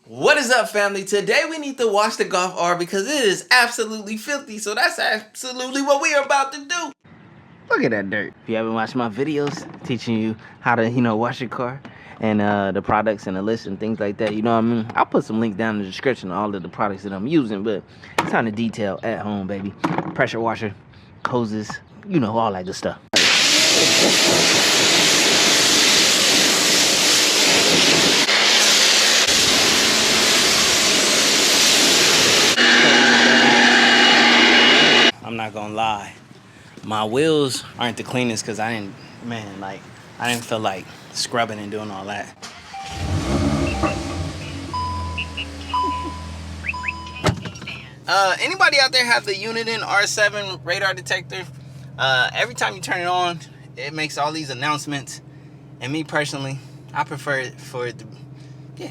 What is up, family? Today we need to wash the Golf R because it is absolutely filthy. So that's absolutely what we are about to do. Look at that dirt. If you haven't watched my videos teaching you how to, wash your car and the products and the list and things like that, you know what I mean? I'll put some links down in the description of all of the products that I'm using, but it's on the detail at home, baby. Pressure washer, hoses, all that good stuff. I'm not gonna lie, my wheels aren't the cleanest because I didn't feel like scrubbing and doing all that. Anybody out there have the Uniden R7 radar detector? Every time you turn it on, it makes all these announcements. And me personally, I prefer for it to,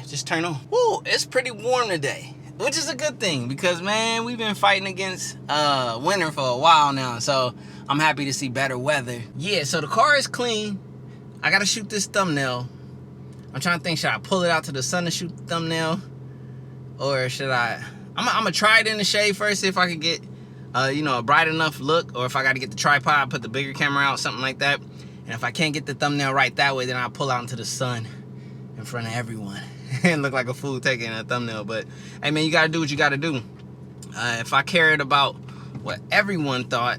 just turn on. Woo, it's pretty warm today, which is a good thing because, man, we've been fighting against winter for a while now. So I'm happy to see better weather. Yeah, so the car is clean. I got to shoot this thumbnail. I'm trying to think, should I pull it out to the sun to shoot the thumbnail? Or should I'm gonna try it in the shade first, see if I can get, a bright enough look, or if I gotta get the tripod, put the bigger camera out, something like that. And if I can't get the thumbnail right that way, then I'll pull out into the sun in front of everyone and look like a fool taking a thumbnail. But hey, man, you gotta do what you gotta do. If I cared about what everyone thought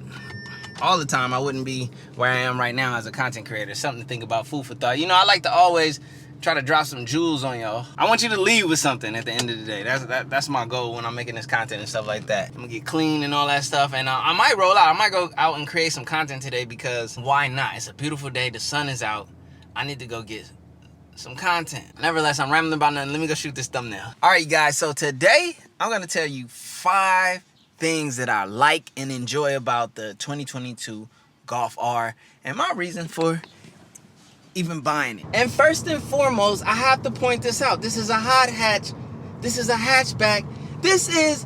all the time, I wouldn't be where I am right now as a content creator. Something to think about, food for thought. I like to always try to drop some jewels on y'all. I want you to leave with something at the end of the day. That's my goal when I'm making this content and stuff like that. I'm gonna get clean and all that stuff, and I might roll out. I might go out and create some content today because why not? It's a beautiful day. The sun is out. I need to go get some content. Nevertheless, I'm rambling about nothing. Let me go shoot this thumbnail. All right, you guys. So today I'm gonna tell you 5 things that I like and enjoy about the 2022 Golf R and my reason for even buying it. And first and foremost, I have to point this out. This is a hot hatch. This is a hatchback. This is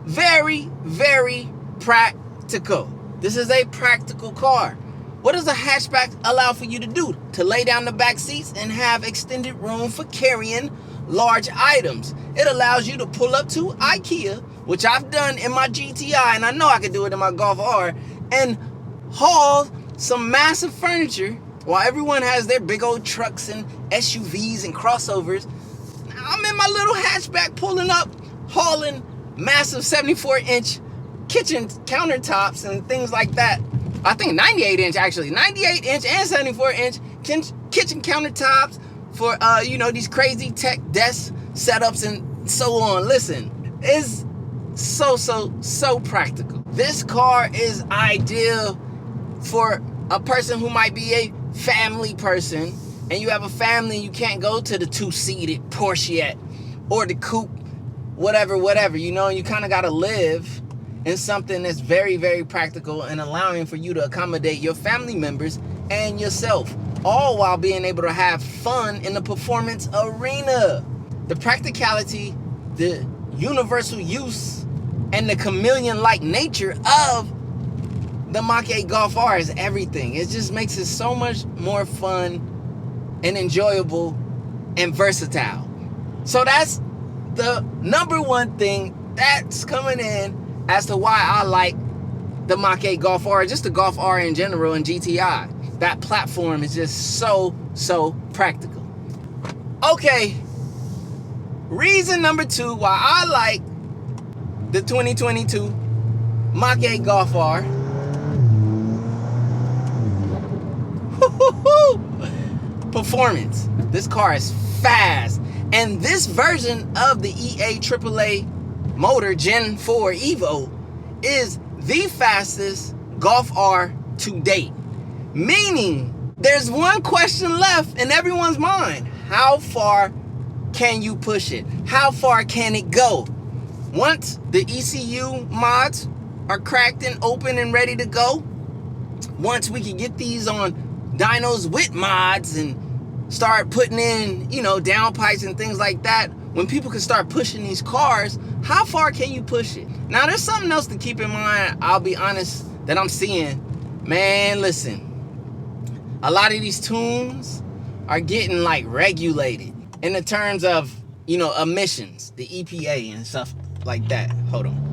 very, very practical. This is a practical car. What does a hatchback allow for you to do? To lay down the back seats and have extended room for carrying large items. It allows you to pull up to IKEA, which I've done in my GTI, and I know I could do it in my Golf R, and haul some massive furniture. While everyone has their big old trucks and SUVs and crossovers, I'm in my little hatchback pulling up, hauling massive 74-inch kitchen countertops and things like that. I think 98-inch actually, 98-inch and 74-inch kitchen countertops for these crazy tech desk setups and so on. Listen, it's so practical. This car is ideal for a person who might be a family person, and you have a family, you can't go to the 2-seated Porsche yet or the coupe, whatever, you kind of got to live in something that's very, very practical and allowing for you to accommodate your family members and yourself, all while being able to have fun in the performance arena. The practicality, the universal use, and the chameleon-like nature of the MK8 Golf R is everything. It just makes it so much more fun and enjoyable and versatile. So that's the number one thing that's coming in as to why I like the MK8 Golf R, just the Golf R in general and GTI. That platform is just so practical. Okay, reason number 2 why I like the 2022 MK8 Golf R. Performance. This car is fast, and this version of the EA AAA motor Gen 4 Evo is the fastest Golf R to date, meaning there's one question left in everyone's mind: how far can you push it? How far can it go? Once the ECU mods are cracked and open and ready to go, once we can get these on dynos with mods and start putting in, downpipes and things like that, when people can start pushing these cars, how far can you push it? Now, there's something else to keep in mind, I'll be honest, that I'm seeing. Man, listen, a lot of these tunes are getting regulated in the terms of you know, emissions, the EPA and stuff like that. Hold on.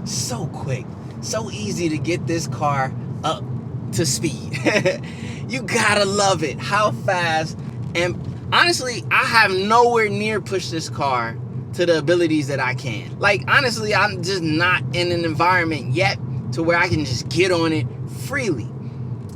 So quick, so easy to get this car up to speed. You gotta love it, how fast. And honestly, I have nowhere near pushed this car to the abilities that I can. Like, honestly, I'm just not in an environment yet to where I can just get on it freely.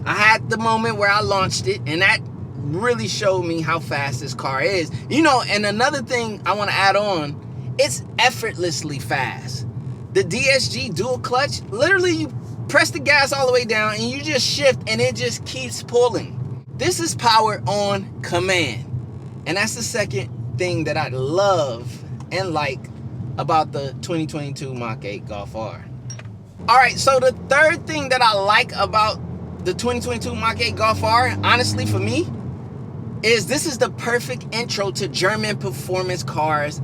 I had the moment where I launched it, and that really showed me how fast this car is. You know, and another thing I want to add on, it's effortlessly fast. The DSG dual clutch, literally you press the gas all the way down and you just shift and it just keeps pulling. This is power on command. And that's the second thing that I love and like about the 2022 MK8 Golf R. All right, so the third thing that I like about the 2022 MK8 Golf R, honestly for me, is this is the perfect intro to German performance cars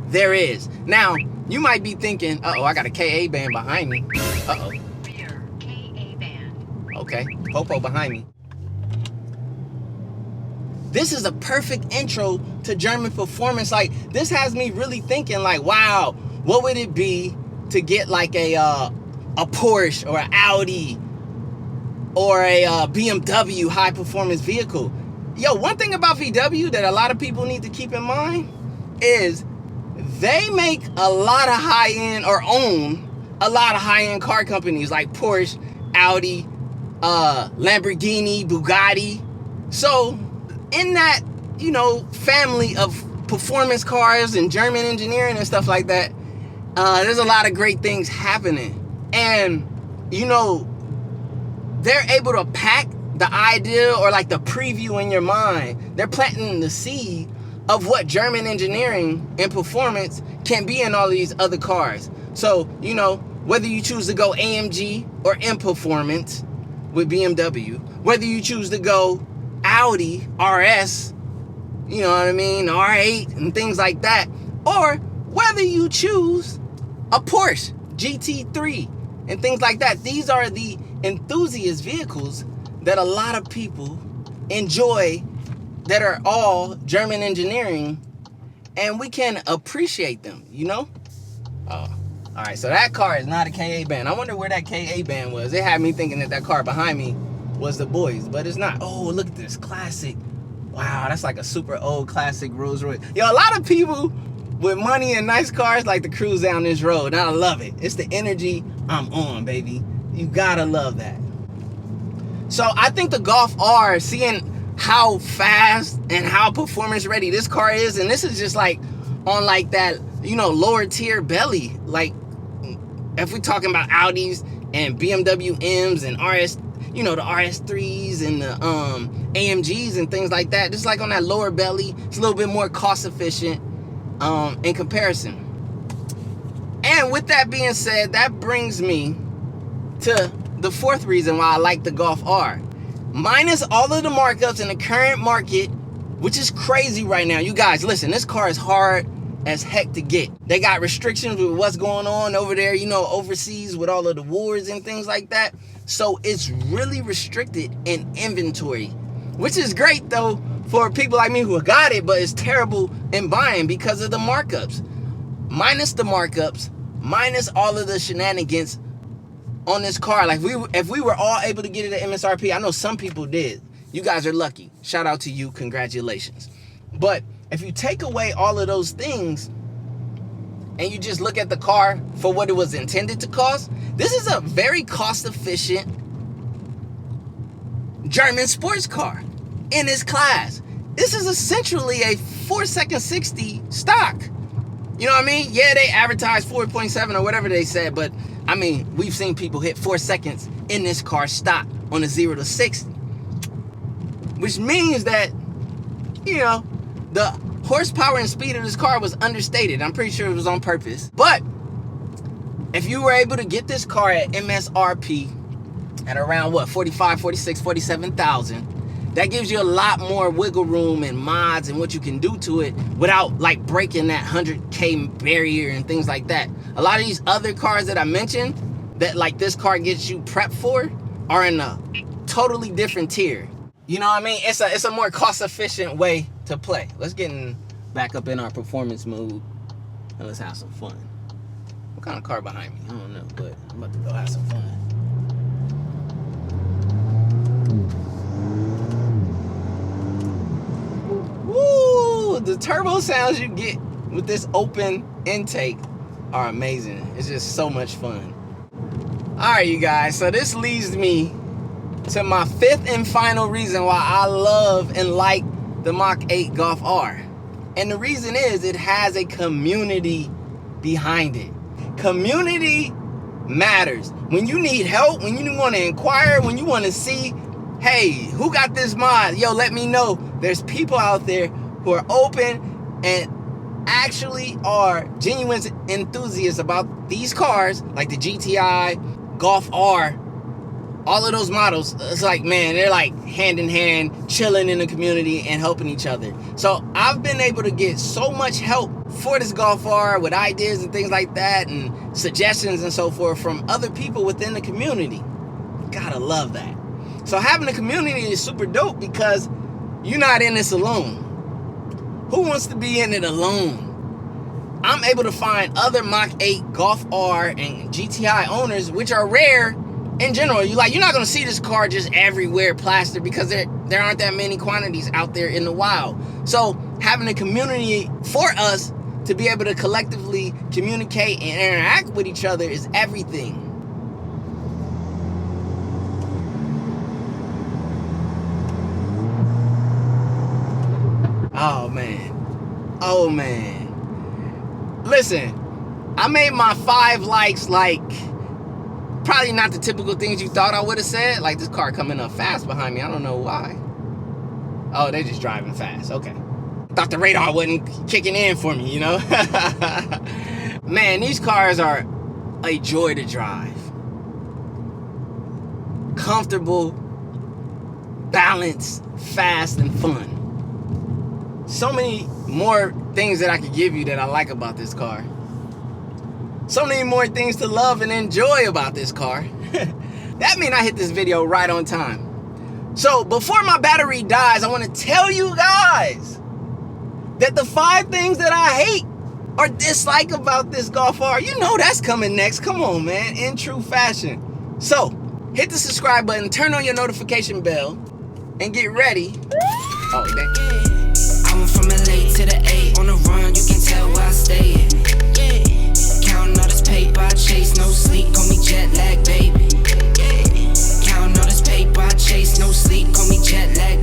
there is. Now, you might be thinking, uh-oh, I got a KA band behind me. Uh-oh. Rear KA band. Okay, Popo behind me. This is a perfect intro to German performance. Like, this has me really thinking, like, wow, what would it be to get like a Porsche or an Audi or a BMW high performance vehicle? Yo, one thing about VW that a lot of people need to keep in mind is they make a lot of high-end, or own a lot of high-end car companies like Porsche, Audi, Lamborghini, Bugatti. So in that, you know, family of performance cars and German engineering and stuff like that, there's a lot of great things happening. And, you know, they're able to pack the idea or like the preview in your mind. They're planting the seed of what German engineering and performance can be in all these other cars. So, you know, whether you choose to go AMG or M performance with BMW, whether you choose to go Audi RS, you know what I mean, R8 and things like that, or whether you choose a Porsche GT3 and things like that. These are the enthusiast vehicles that a lot of people enjoy that are all German engineering, and we can appreciate them, you know? Oh, all right, so that car is not a KA band. I wonder where that KA band was. It had me thinking that that car behind me was the boys, but it's not. Oh, look at this classic. Wow, that's like a super old classic Rolls Royce. Yo, a lot of people with money and nice cars like to cruise down this road, and I love it. It's the energy I'm on, baby. You gotta love that. So I think the Golf R, seeing how fast and how performance ready this car is, and this is just like on like that, you know, lower tier belly. Like if we're talking about Audis and BMW M's and RS, you know, the RS3s and the AMGs and things like that, just like on that lower belly, it's a little bit more cost efficient in comparison. And with that being said, that brings me to the fourth reason why I like the Golf R. Minus all of the markups in the current market, which is crazy right now. You guys, listen, this car is hard as heck to get. They got restrictions with what's going on over there, you know, overseas with all of the wars and things like that. So it's really restricted in inventory, which is great though for people like me who got it, but it's terrible in buying because of the markups. Minus the markups, minus all of the shenanigans on this car. Like if we were all able to get it at MSRP, I know some people did. You guys are lucky. Shout out to you. Congratulations. But if you take away all of those things and you just look at the car for what it was intended to cost, this is a very cost-efficient German sports car in its class. This is essentially a 4-second 60 stock. You know what I mean? Yeah, they advertised 4.7 or whatever they said, but I mean, we've seen people hit 4 seconds in this car stock on a 0 to 60. Which means that, you know, the horsepower and speed of this car was understated. I'm pretty sure it was on purpose. But if you were able to get this car at MSRP at around what, 45, 46, 47,000, that gives you a lot more wiggle room and mods and what you can do to it without like breaking that 100K barrier and things like that. A lot of these other cars that I mentioned that like this car gets you prepped for are in a totally different tier. You know what I mean? It's a more cost-efficient way to play. Let's get back up in our performance mode and let's have some fun. What kind of car behind me? I don't know, but I'm about to go have some fun. Woo! The turbo sounds you get with this open intake are amazing. It's just so much fun. Alright, you guys, so this leads me to my fifth and final reason why I love and like the MK8 Golf R. And the reason is it has a community behind it. Community matters. When you need help, when you want to inquire, when you want to see, hey, who got this mod? Yo, let me know. There's people out there who are open and actually are genuine enthusiasts about these cars, like the GTI, Golf R, all of those models. It's like, man, they're like hand in hand, chilling in the community and helping each other. So I've been able to get so much help for this Golf R with ideas and things like that and suggestions and so forth from other people within the community. Gotta love that. So having a community is super dope because you're not in this alone. Who wants to be in it alone? I'm able to find other MK8 Golf R and GTI owners, which are rare in general. You're not gonna see this car just everywhere plastered because there aren't that many quantities out there in the wild. So having a community for us to be able to collectively communicate and interact with each other is everything. Oh man. Oh man. Listen, I made my 5 likes like probably not the typical things you thought I would have said. Like this car coming up fast behind me. I don't know why. Oh, they're just driving fast. Okay. Thought the radar wasn't kicking in for me, you know? Man, these cars are a joy to drive. Comfortable, balanced, fast, and fun. So many more things that I could give you that I like about this car. So many more things to love and enjoy about this car. That means I hit this video right on time. So before my battery dies, I want to tell you guys that the 5 things that I hate or dislike about this Golf R, you know that's coming next. Come on, man, in true fashion. So hit the subscribe button, turn on your notification bell, and get ready. Oh, I went from LA to the A, on the run, you can tell where I stay. Counting all this paper, I chase, no sleep, call me jet lag, baby. Counting all this paper, I chase, no sleep, call me jet lag,